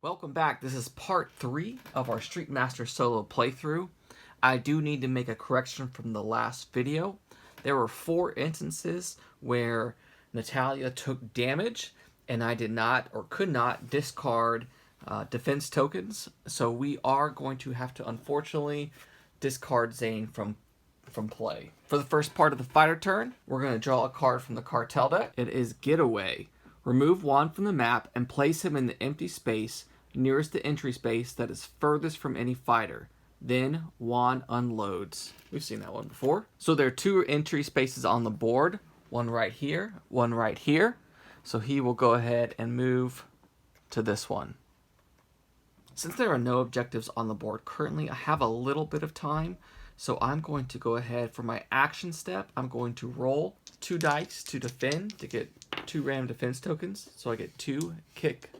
Welcome back. This is part 3 of our Street Master solo playthrough. I do need to make a correction from the last video. There were 4 instances where Natalia took damage and I did not or could not discard defense tokens. So we are going to have to unfortunately discard Zane from play. For the first part of the fighter turn, we're going to draw a card from the cartel deck. It is Getaway. Remove Juan from the map and place him in the empty space nearest the entry space that is furthest from any fighter. Then Juan unloads. We've seen that one before. So there are 2 entry spaces on the board. One right here, one right here. So he will go ahead and move to this one. Since there are no objectives on the board currently, I have a little bit of time. So I'm going to go ahead for my action step. I'm going to roll 2 dice to defend to get 2 random defense tokens. So I get 2 kick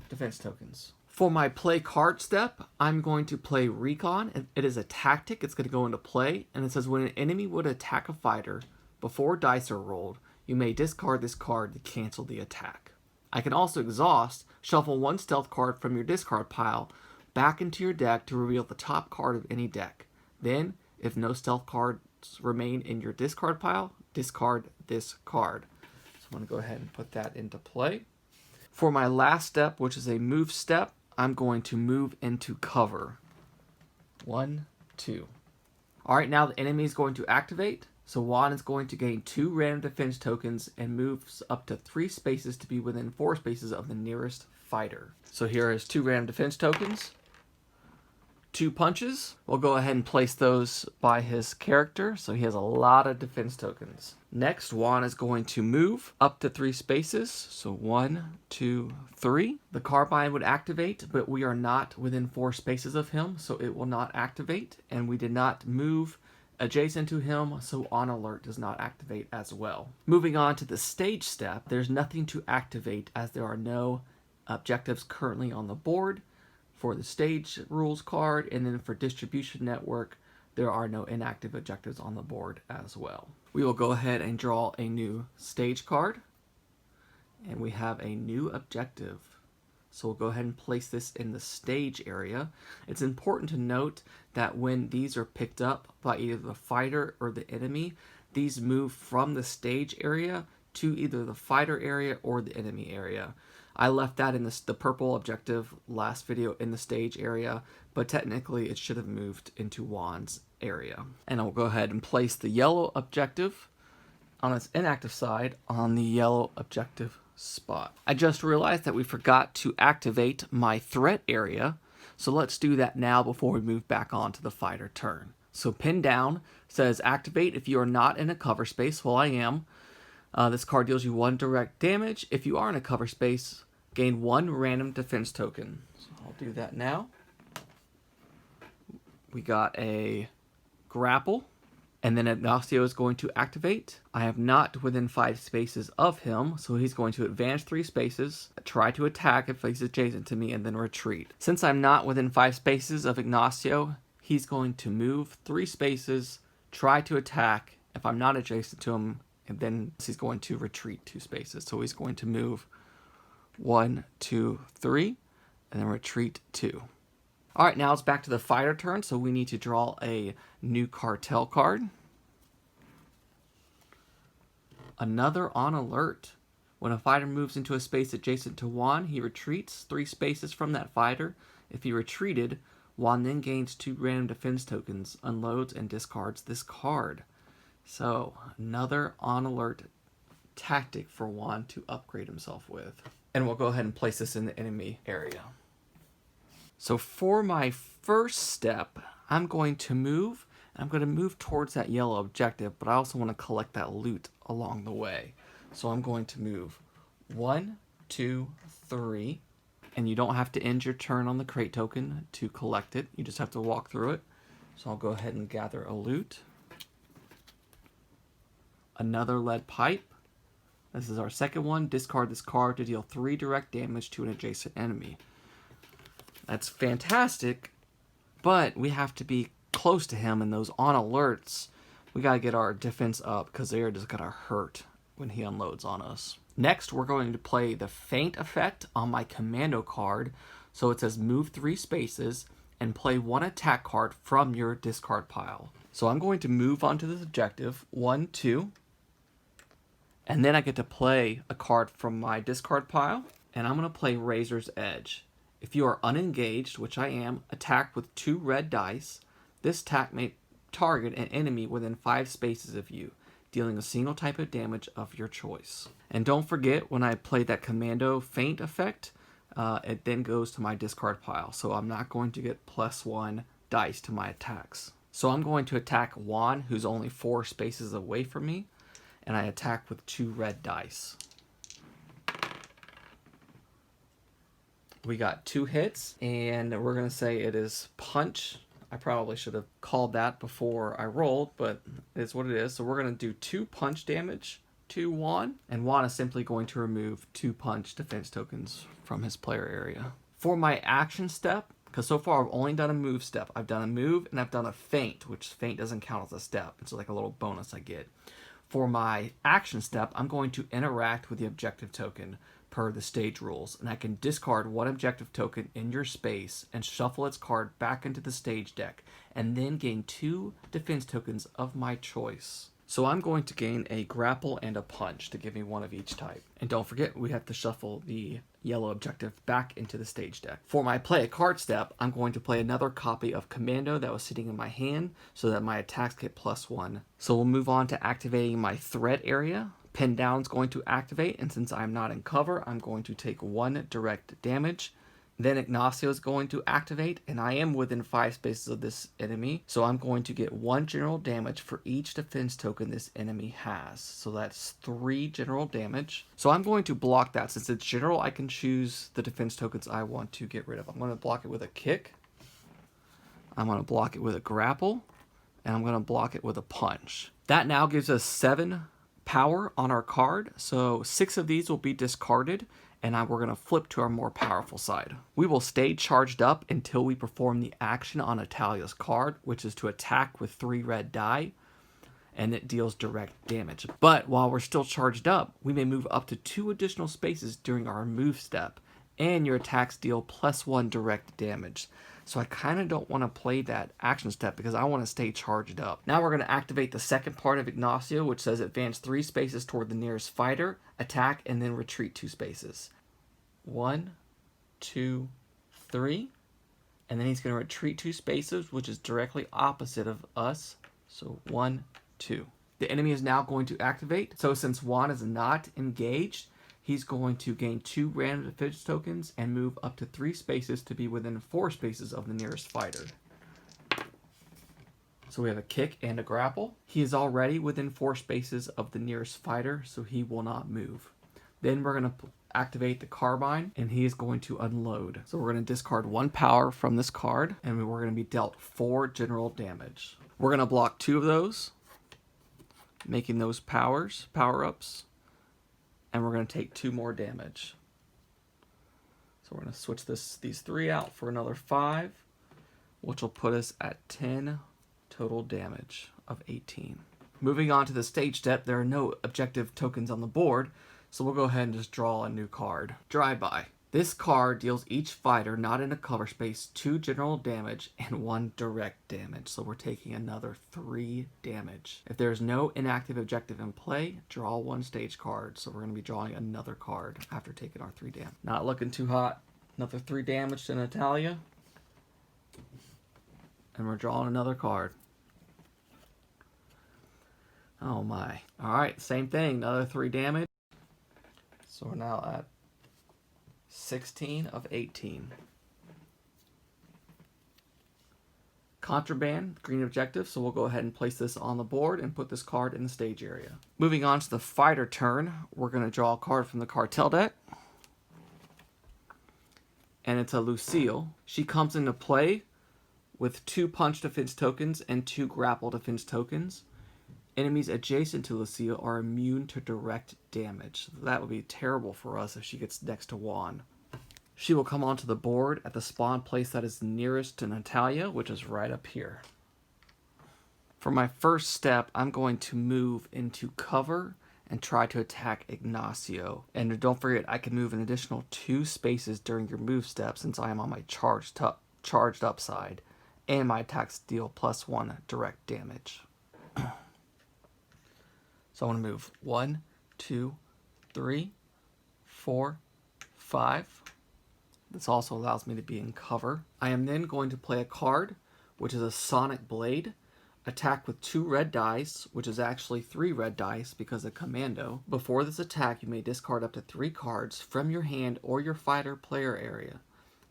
defense tokens. For my play card step, I'm going to play Recon. It is a tactic. It's going to go into play. And it says when an enemy would attack a fighter before dice are rolled, you may discard this card to cancel the attack. I can also exhaust, shuffle 1 stealth card from your discard pile back into your deck to reveal the top card of any deck. Then, if no stealth cards remain in your discard pile, discard this card. So I'm going to go ahead and put that into play. For my last step, which is a move step, I'm going to move into cover. 1, 2. Alright, now the enemy is going to activate. So Juan is going to gain 2 random defense tokens and moves up to 3 spaces to be within 4 spaces of the nearest fighter. So here is 2 random defense tokens. 2 punches. We'll go ahead and place those by his character, so he has a lot of defense tokens. Next, Juan is going to move up to 3 spaces, so 1, 2, 3. The carbine would activate, but we are not within 4 spaces of him, so it will not activate, and we did not move adjacent to him, so On Alert does not activate as well. Moving on to the stage step, there's nothing to activate as there are no objectives currently on the board. For the stage rules card, and then for distribution network, there are no inactive objectives on the board as well. We will go ahead and draw a new stage card, and we have a new objective. So we'll go ahead and place this in the stage area. It's important to note that when these are picked up by either the fighter or the enemy, these move from the stage area to either the fighter area or the enemy area. I left that in the purple objective last video in the stage area, but technically it should have moved into Juan's area. And I'll go ahead and place the yellow objective on its inactive side on the yellow objective spot. I just realized that we forgot to activate my threat area, so let's do that now before we move back on to the fighter turn. So pin down says activate if you are not in a cover space. Well, I am. This card deals you 1 direct damage. If you are in a cover space, gain 1 random defense token. So I'll do that now. We got a grapple, and then Ignacio is going to activate. I am not within 5 spaces of him, so he's going to advance 3 spaces, try to attack if he's adjacent to me, and then retreat. Since I'm not within 5 spaces of Ignacio, he's going to move 3 spaces, try to attack. If I'm not adjacent to him, and then he's going to retreat 2 spaces. So he's going to move 1, 2, 3, and then retreat 2. Alright, now it's back to the fighter turn, so we need to draw a new cartel card. Another On Alert. When a fighter moves into a space adjacent to Juan, he retreats 3 spaces from that fighter. If he retreated, Juan then gains 2 random defense tokens, unloads, and discards this card. So, another On Alert tactic for Juan to upgrade himself with. And we'll go ahead and place this in the enemy area. So for my first step, I'm going to move. I'm going to move towards that yellow objective, but I also want to collect that loot along the way. So I'm going to move 1, 2, 3. And you don't have to end your turn on the crate token to collect it. You just have to walk through it. So I'll go ahead and gather a loot. Another lead pipe. This is our second one. Discard this card to deal 3 direct damage to an adjacent enemy. That's fantastic, but we have to be close to him, and those On Alerts, we gotta get our defense up because they are just gonna hurt when he unloads on us. Next, we're going to play the Feint effect on my commando card. So it says move 3 spaces and play 1 attack card from your discard pile. So I'm going to move on to this objective, 1, 2. And then I get to play a card from my discard pile. And I'm going to play Razor's Edge. If you are unengaged, which I am, attack with 2 red dice. This attack may target an enemy within 5 spaces of you, dealing a single type of damage of your choice. And don't forget, when I play that commando feint effect, it then goes to my discard pile. So I'm not going to get +1 dice to my attacks. So I'm going to attack Juan, who's only 4 spaces away from me, and I attack with 2 red dice. We got 2 hits, and we're going to say it is punch. I probably should have called that before I rolled, but it's what it is. So we're going to do 2 punch damage to Juan, and Juan is simply going to remove 2 punch defense tokens from his player area. For my action step, because so far I've only done a move step. I've done a move and I've done a feint, which feint doesn't count as a step. It's like a little bonus I get. For my action step, I'm going to interact with the objective token per the stage rules, and I can discard 1 objective token in your space and shuffle its card back into the stage deck, and then gain 2 defense tokens of my choice. So I'm going to gain a grapple and a punch to give me 1 of each type. And don't forget, we have to shuffle the yellow objective back into the stage deck. For my play a card step, I'm going to play another copy of Commando that was sitting in my hand so that my attacks get +1. So we'll move on to activating my threat area. Pin down is going to activate, and since I'm not in cover, I'm going to take 1 direct damage. Then Ignacio is going to activate, and I am within 5 spaces of this enemy, so I'm going to get 1 general damage for each defense token this enemy has. So that's 3 general damage. So I'm going to block that. Since it's general, I can choose the defense tokens I want to get rid of. I'm going to block it with a kick. I'm going to block it with a grapple, and I'm going to block it with a punch. That now gives us 7 power on our card, so 6 of these will be discarded, and we're going to flip to our more powerful side. We will stay charged up until we perform the action on Natalia's card, which is to attack with 3 red die, and it deals direct damage. But while we're still charged up, we may move up to 2 additional spaces during our move step, and your attacks deal +1 direct damage. So I kind of don't want to play that action step because I want to stay charged up. Now we're going to activate the second part of Ignacio, which says advance 3 spaces toward the nearest fighter, attack, and then retreat 2 spaces. 1, 2, 3. And then he's going to retreat 2 spaces, which is directly opposite of us. So 1, 2. The enemy is now going to activate. So since Juan is not engaged, he's going to gain 2 random defense tokens and move up to 3 spaces to be within 4 spaces of the nearest fighter. So we have a kick and a grapple. He is already within 4 spaces of the nearest fighter, so he will not move. Then we're going to activate the carbine, and he is going to unload. So we're going to discard 1 power from this card, and we're going to be dealt 4 general damage. We're going to block 2 of those, making those power-ups. And we're going to take 2 more damage. So we're going to switch these 3 out for another 5, which will put us at 10 total damage of 18. Moving on to the stage step, there are no objective tokens on the board, so we'll go ahead and just draw a new card. Drive-by. This card deals each fighter not in a cover space 2 general damage and 1 direct damage. So we're taking another 3 damage. If there's no inactive objective in play, draw 1 stage card. So we're going to be drawing another card after taking our 3 damage. Not looking too hot. Another 3 damage to Natalia. And we're drawing another card. Oh my. Alright, same thing. Another 3 damage. So we're now at 16 of 18. Contraband, green objective, so we'll go ahead and place this on the board and put this card in the stage area. Moving on to the fighter turn, we're going to draw a card from the cartel deck. And it's a Lucille. She comes into play with 2 punch defense tokens and 2 grapple defense tokens. Enemies adjacent to Lucille are immune to direct damage. That would be terrible for us if she gets next to Juan. She will come onto the board at the spawn place that is nearest to Natalia, which is right up here. For my first step, I'm going to move into cover and try to attack Ignacio. And don't forget, I can move an additional 2 spaces during your move step since I am on my charged up side, and my attacks deal +1 direct damage. So I want to move 1, 2, 3, 4, 5. This also allows me to be in cover. I am then going to play a card, which is a Sonic Blade. Attack with 2 red dice, which is actually 3 red dice because of commando. Before this attack, you may discard up to 3 cards from your hand or your fighter player area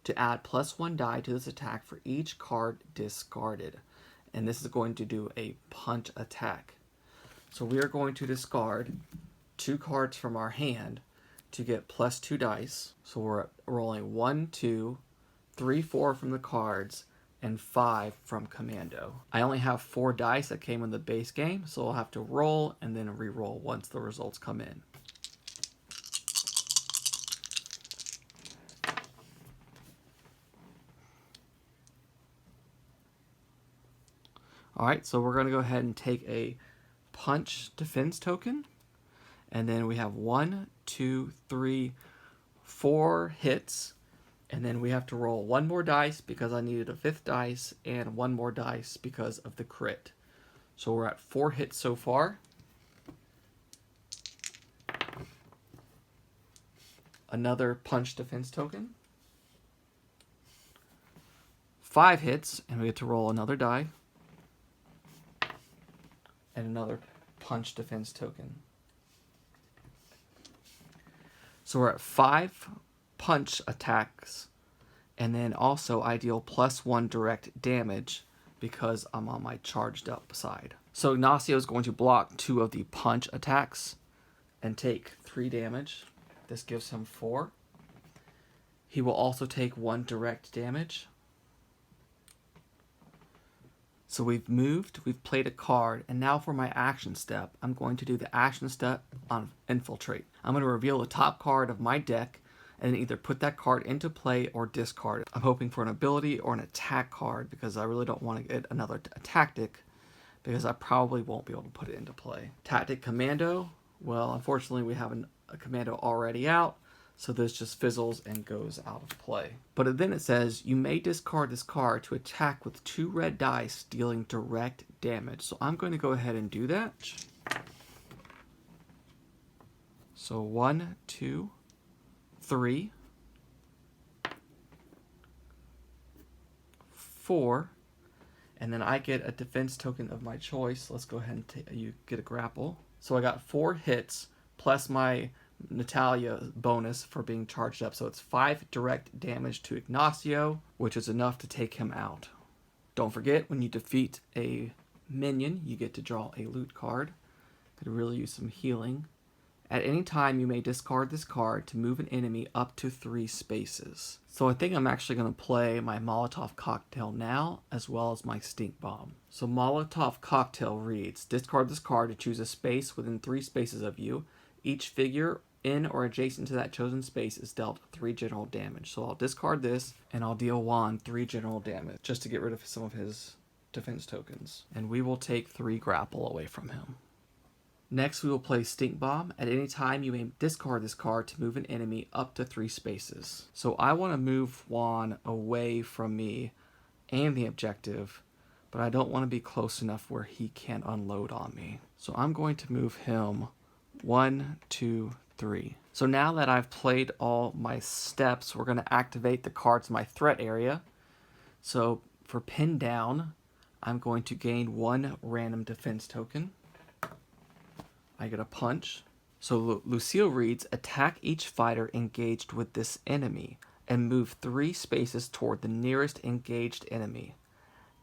to add +1 die to this attack for each card discarded. And this is going to do a punch attack. So we are going to discard 2 cards from our hand to get +2 dice. So we're rolling 1, 2, 3, 4 from the cards, and 5 from commando. I only have 4 dice that came in the base game, so I'll have to roll and then re-roll once the results come in. Alright, so we're going to go ahead and take a punch defense token, and then we have 1, 2, 3, 4 hits. And then we have to roll 1 more dice because I needed a 5th dice, and 1 more dice because of the crit. So we're at 4 hits so far. Another punch defense token. 5 hits, and we get to roll another die. And another punch defense token. So we're at 5 punch attacks, and then also I deal +1 direct damage because I'm on my charged up side. So Ignacio is going to block 2 of the punch attacks and take 3 damage. This gives him 4. He will also take 1 direct damage. So we've moved, we've played a card, and now for my action step, I'm going to do the action step on Infiltrate. I'm going to reveal the top card of my deck and either put that card into play or discard it. I'm hoping for an ability or an attack card because I really don't want to get another tactic because I probably won't be able to put it into play. Tactic Commando, well, unfortunately we have a commando already out, so this just fizzles and goes out of play. But then it says, you may discard this card to attack with 2 red dice, dealing direct damage. So I'm going to go ahead and do that. So 1, 2, 3, 4, and then I get a defense token of my choice. Let's go ahead and you get a grapple. So I got 4 hits plus my Natalia bonus for being charged up. So it's 5 direct damage to Ignacio, which is enough to take him out. Don't forget, when you defeat a minion, you get to draw a loot card. Could really use some healing. At any time, you may discard this card to move an enemy up to 3 spaces. So I think I'm actually going to play my Molotov Cocktail now, as well as my Stink Bomb. So Molotov Cocktail reads, discard this card to choose a space within 3 spaces of you. Each figure in or adjacent to that chosen space is dealt 3 general damage. So I'll discard this, and I'll deal Juan 3 general damage, just to get rid of some of his defense tokens. And we will take 3 grapple away from him. Next, we will play Stink Bomb. At any time, you may discard this card to move an enemy up to 3 spaces. So I want to move Juan away from me and the objective, but I don't want to be close enough where he can unload on me. So I'm going to move him 1, 2, 3. So now that I've played all my steps, we're going to activate the cards in my threat area. So for Pin Down, I'm going to gain 1 random defense token. I get a punch. So Lucille reads, attack each fighter engaged with this enemy and move 3 spaces toward the nearest engaged enemy.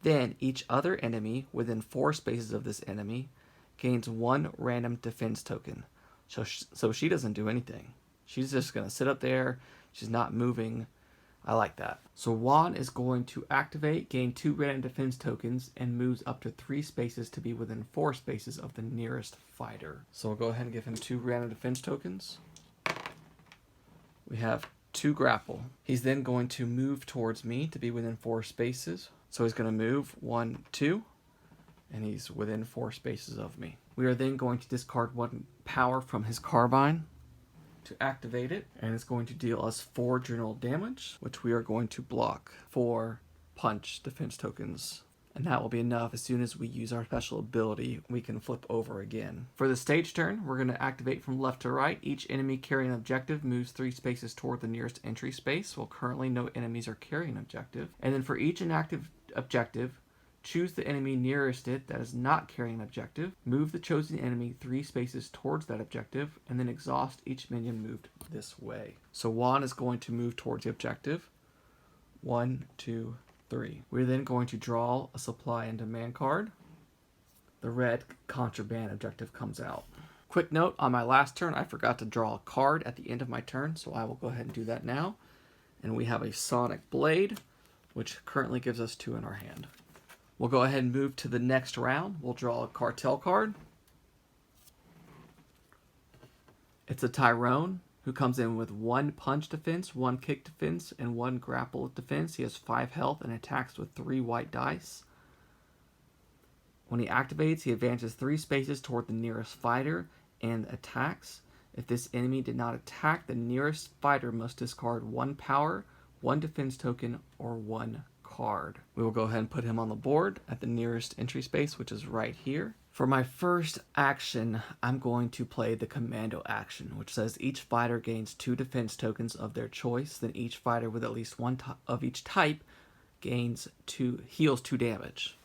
Then each other enemy within 4 spaces of this enemy gains 1 random defense token. So she doesn't do anything. She's just going to sit up there. She's not moving. I like that. So Juan is going to activate, gain 2 random defense tokens, and moves up to 3 spaces to be within 4 spaces of the nearest fighter. So we'll go ahead and give him 2 random defense tokens. We have 2 grapple. He's then going to move towards me to be within 4 spaces. So he's going to move 1, 2, and he's within 4 spaces of me. We are then going to discard 1 power from his carbine to activate it, and it's going to deal us 4 general damage, which we are going to block 4 punch defense tokens. And that will be enough. As soon as we use our special ability, we can flip over again. For the stage turn, we're going to activate from left to right. Each enemy carrying an objective moves 3 spaces toward the nearest entry space. Well, currently no enemies are carrying an objective. And then for each inactive objective, choose the enemy nearest it that is not carrying an objective. Move the chosen enemy 3 spaces towards that objective, and then exhaust each minion moved this way. So Juan is going to move towards the objective. 1, 2, 3. We're then going to draw a supply and demand card. The red contraband objective comes out. Quick note, on my last turn, I forgot to draw a card at the end of my turn, so I will go ahead and do that now. And we have a Sonic Blade, which currently gives us 2 in our hand. We'll go ahead and move to the next round. We'll draw a Cartel card. It's a Tyrone, who comes in with 1 punch defense, 1 kick defense, and 1 grapple defense. He has 5 health and attacks with 3 white dice. When he activates, he advances 3 spaces toward the nearest fighter and attacks. If this enemy did not attack, the nearest fighter must discard 1 power, 1 defense token, or 1 card. We will go ahead and put him on the board at the nearest entry space, which is right here. For my first action, I'm going to play the Commando action, which says each fighter gains 2 defense tokens of their choice. Then each fighter with at least 1 of each type heals 2 damage.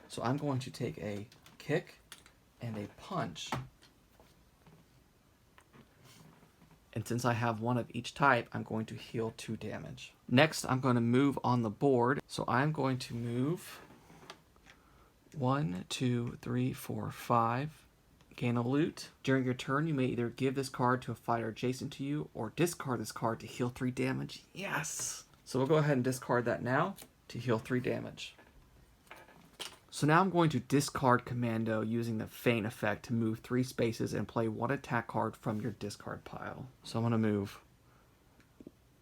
So I'm going to take a kick and a punch. And since I have 1 of each type, I'm going to heal 2 damage. Next, I'm going to move on the board. So I'm going to move 1, 2, 3, 4, 5. Gain a loot. During your turn, you may either give this card to a fighter adjacent to you or discard this card to heal 3 damage. Yes! So we'll go ahead and discard that now to heal 3 damage. So now I'm going to discard Commando using the Feint effect to move 3 spaces and play 1 attack card from your discard pile. So I'm going to move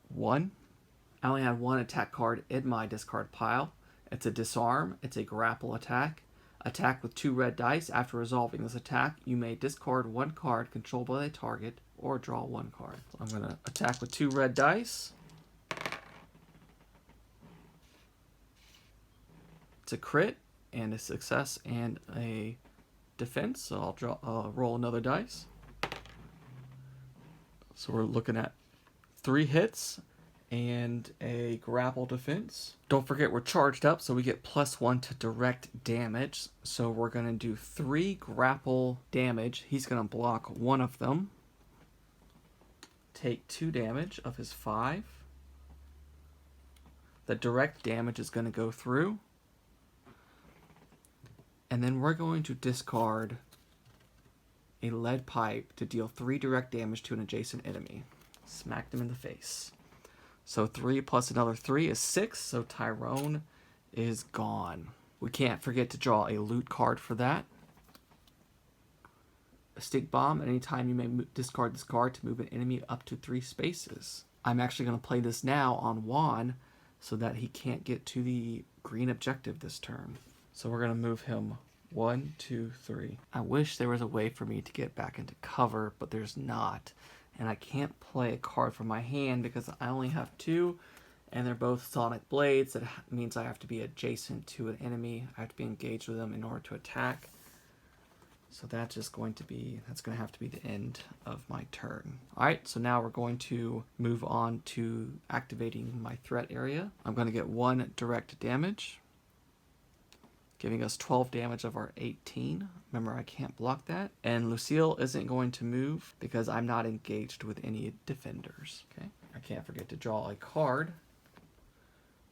1. I only have 1 attack card in my discard pile. It's a disarm. It's a grapple attack. Attack with 2 red dice. After resolving this attack, you may discard 1 card controlled by the target or draw 1 card. So I'm going to attack with 2 red dice. It's a crit and a success and a defense. So I'll roll another dice. So we're looking at 3 hits and a grapple defense. Don't forget we're charged up, so we get +1 to direct damage. So we're going to do 3 grapple damage. He's going to block 1 of them. Take 2 damage of his 5. The direct damage is going to go through. And then we're going to discard a lead pipe to deal 3 direct damage to an adjacent enemy. Smack them in the face. So 3 plus another 3 is 6, so Tyrone is gone. We can't forget to draw a loot card for that. A stick bomb. Anytime you may discard this card to move an enemy up to 3 spaces. I'm actually going to play this now on Juan so that he can't get to the green objective this turn. So we're going to move him 1, 2, 3. I wish there was a way for me to get back into cover, but there's not. And I can't play a card from my hand because I only have 2, and they're both Sonic Blades. That means I have to be adjacent to an enemy. I have to be engaged with them in order to attack. So that's going to have to be the end of my turn. Alright, so now we're going to move on to activating my threat area. I'm going to get 1 direct damage, giving us 12 damage of our 18. Remember, I can't block that. And Lucille isn't going to move because I'm not engaged with any defenders. Okay. I can't forget to draw a card,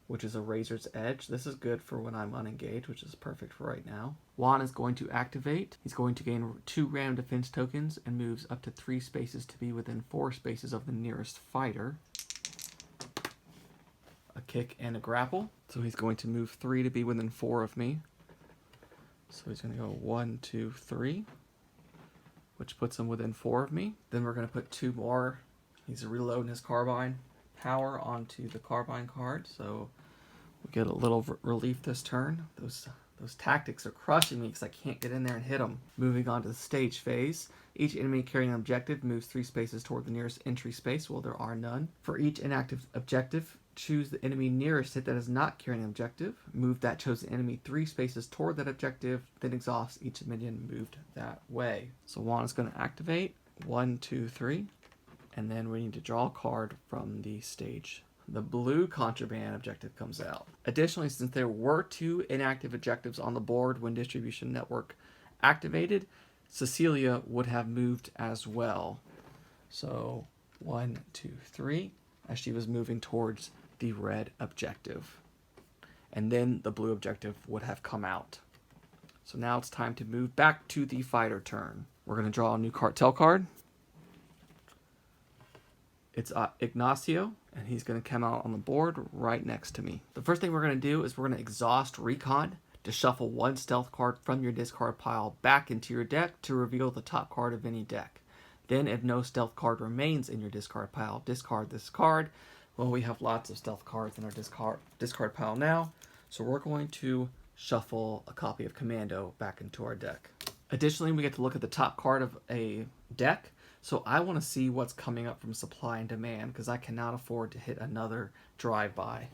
which is a Razor's Edge. This is good for when I'm unengaged, which is perfect for right now. Juan is going to activate. He's going to gain 2 random defense tokens and moves up to 3 spaces to be within 4 spaces of the nearest fighter. A kick and a grapple. So he's going to move 3 to be within 4 of me. So he's going to go 1, 2, 3, which puts him within 4 of me. Then we're going to put 2 more. He's reloading his carbine power onto the carbine card, so we get a little relief this turn. Those Those tactics are crushing me because I can't get in there and hit them. Moving on to the stage phase. Each enemy carrying an objective moves 3 spaces toward the nearest entry space. Well, there are none. For each inactive objective, choose the enemy nearest it that is not carrying an objective. Move that chosen enemy 3 spaces toward that objective, then exhaust each minion moved that way. So Juan is going to activate. 1, 2, 3. And then we need to draw a card from the stage. The blue contraband objective comes out. Additionally, since there were 2 inactive objectives on the board when Distribution Network activated, Cecilia would have moved as well. So 1, 2, 3, as she was moving towards the red objective. And then the blue objective would have come out. So now it's time to move back to the fighter turn. We're going to draw a new cartel card. It's Ignacio, and he's going to come out on the board right next to me. The first thing we're going to do is we're going to exhaust Recon to shuffle 1 stealth card from your discard pile back into your deck to reveal the top card of any deck. Then, if no stealth card remains in your discard pile, discard this card. Well, we have lots of stealth cards in our discard pile now, so we're going to shuffle a copy of Commando back into our deck. Additionally, we get to look at the top card of a deck. So I want to see what's coming up from supply and demand because I cannot afford to hit another drive-by.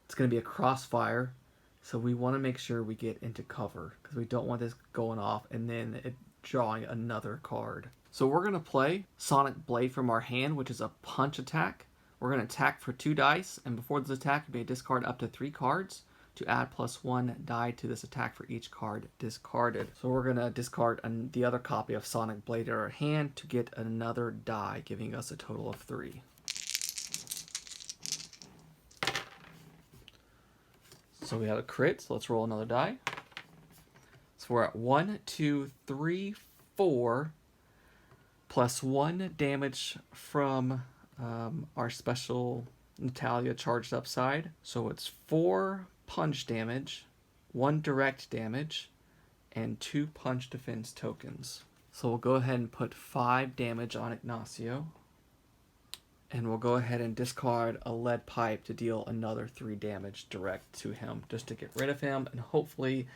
It's going to be a crossfire, so we want to make sure we get into cover because we don't want this going off and then it drawing another card. So we're going to play Sonic Blade from our hand, which is a punch attack. We're going to attack for 2 dice, and before this attack, you may discard up to 3 cards to add +1 die to this attack for each card discarded. So we're going to discard the other copy of Sonic Blade in our hand to get another die, giving us a total of 3. So we have a crit, so let's roll another die. So we're at 1, 2, 3, 4, +1 damage from our special Natalia charged upside. So it's 4 punch damage, 1 direct damage, and 2 punch defense tokens. So we'll go ahead and put 5 damage on Ignacio. And we'll go ahead and discard a lead pipe to deal another 3 damage direct to him, just to get rid of him. And hopefully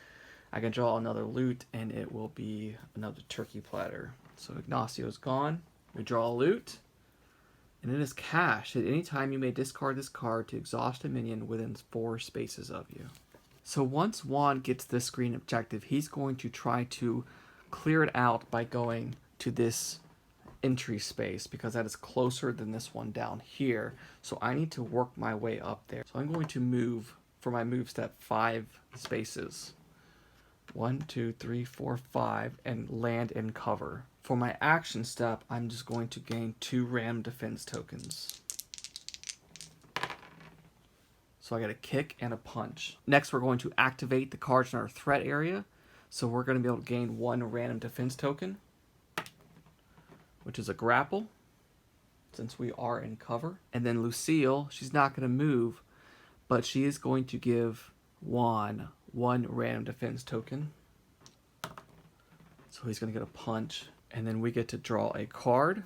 I can draw another loot and it will be another turkey platter. So Ignacio's gone. We draw a loot. And it is cash. At any time you may discard this card to exhaust a minion within 4 spaces of you. So once Juan gets this green objective, he's going to try to clear it out by going to this entry space because that is closer than this one down here. So I need to work my way up there. So I'm going to move for my move step 5 spaces. 1, 2, 3, 4, 5, and land in cover. For my action step, I'm just going to gain 2 random defense tokens. So I get a kick and a punch. Next, we're going to activate the cards in our threat area. So we're going to be able to gain 1 random defense token, which is a grapple, since we are in cover. And then Lucille, she's not going to move, but she is going to give Juan 1 random defense token. So he's going to get a punch. And then we get to draw a card,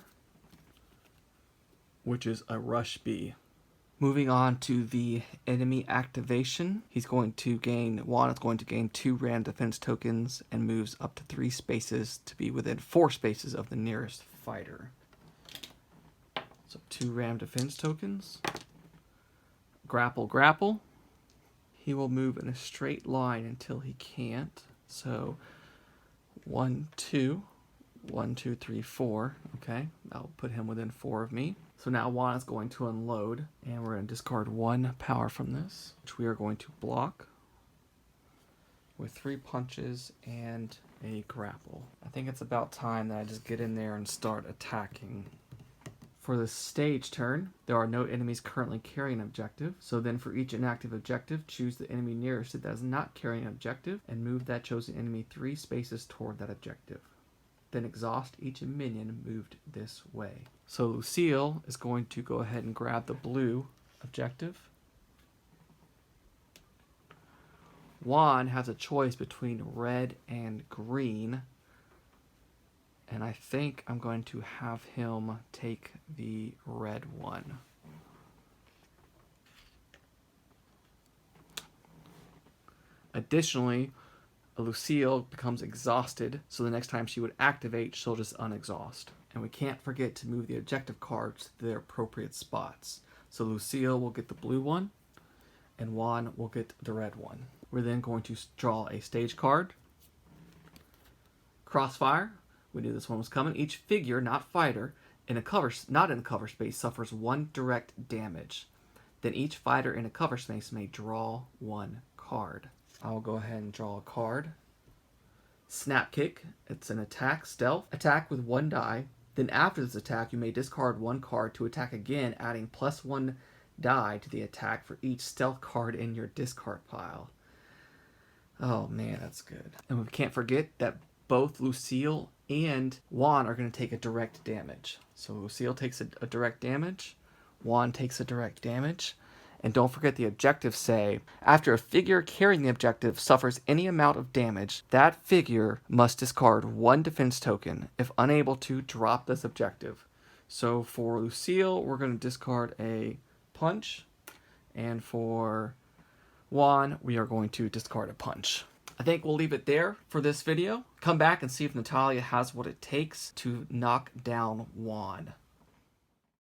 which is a Rush B. Moving on to the enemy activation, Juan is going to gain 2 random defense tokens and moves up to 3 spaces to be within 4 spaces of the nearest fighter. So 2 random defense tokens. Grapple. He will move in a straight line until he can't. So 1, 2. 1, 2, 3, 4. Okay, that'll put him within 4 of me. So now Juan is going to unload, and we're going to discard 1 power from this, which we are going to block with 3 punches and a grapple. I think it's about time that I just get in there and start attacking. For the stage turn, there are no enemies currently carrying an objective. So then for each inactive objective, choose the enemy nearest it that is not carrying an objective, and move that chosen enemy 3 spaces toward that objective. Then exhaust each minion moved this way. So Lucille is going to go ahead and grab the blue objective. Juan has a choice between red and green. And I think I'm going to have him take the red one. Additionally, Lucille becomes exhausted, so the next time she would activate, she'll just unexhaust. And we can't forget to move the objective cards to their appropriate spots. So Lucille will get the blue one, and Juan will get the red one. We're then going to draw a stage card. Crossfire. We knew this one was coming. Each figure, not fighter, not in a cover space, suffers 1 direct damage. Then each fighter in a cover space may draw 1 card. I'll go ahead and draw a card. Snap Kick. It's an attack, stealth. Attack with 1 die. Then after this attack, you may discard 1 card to attack again, adding +1 die to the attack for each stealth card in your discard pile. Oh man, that's good. And we can't forget that both Lucille and Juan are going to take a direct damage. So Lucille takes a direct damage. Juan takes a direct damage. And don't forget the objectives say, after a figure carrying the objective suffers any amount of damage, that figure must discard 1 defense token. If unable to, drop this objective. So for Lucille, we're going to discard a punch. And for Juan, we are going to discard a punch. I think we'll leave it there for this video. Come back and see if Natalia has what it takes to knock down Juan.